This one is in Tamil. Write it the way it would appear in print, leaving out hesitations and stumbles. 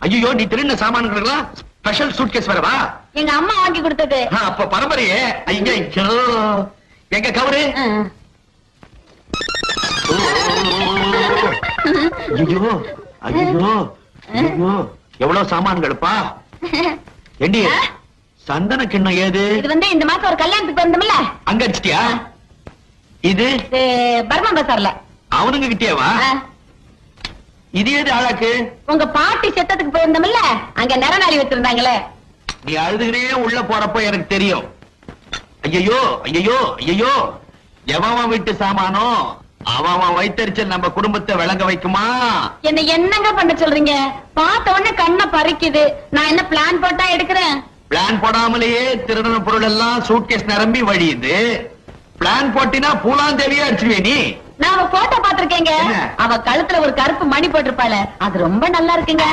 ஐயோ நீ திருடின சாமான்களுக்கெல்லாம் ஸ்பெஷல் சூட்கேஸ் வரவா? எங்க அம்மா வாங்கி கொடுத்தது. அப்ப பரம்பரையே. ஐயோ எங்க கவரு? ஐயோ ஐயோ ஐயோ எவ்வளவு சாமான்களுப்பா. ஏண்டி சந்தன கிண்ணம் ஏது? இது இந்த மாசம் ஒரு கல்யாணத்துக்கு வந்தோம்ல, அங்க அடிச்சிட்டியா? இது பர்மா பசார்ல அவனுங்க கிட்டேவா? இது ஏது ஆளாக்கு? உங்க பாட்டி செத்தத்துக்கு போயிருந்தோம்ல, அங்க நிறநாளி வச்சிருந்தாங்களே. நீ அழுதுகிறே உள்ள போறப்ப எனக்கு தெரியும். ஐயோ ஐயோ ஐயோ எவன் வீட்டு சாமானோ அவன் வைத்தறிச்சல் நம்ம குடும்பத்தை விளங்க வைக்குமா? என்ன என்னங்க பண்ண சொல்றீங்க? பார்த்த உடனே கண்ணை பறிக்குது. நான் என்ன பிளான் போட்டா எடுக்கிறேன்? பிளான் போடாமலேயே திருடன பொருள் எல்லாம் சூட்கேஸ் நிரம்பி வழியுது. பிளான் போட்டினா பூலாந்தேவியா அடிச்சுவே நீ. நான் அவ போட்டோ பாத்திருக்கேங்க. அவ கழுத்துல ஒரு கருப்பு மணி போட்டிருப்பாள, அது ரொம்ப நல்லா இருக்குங்க.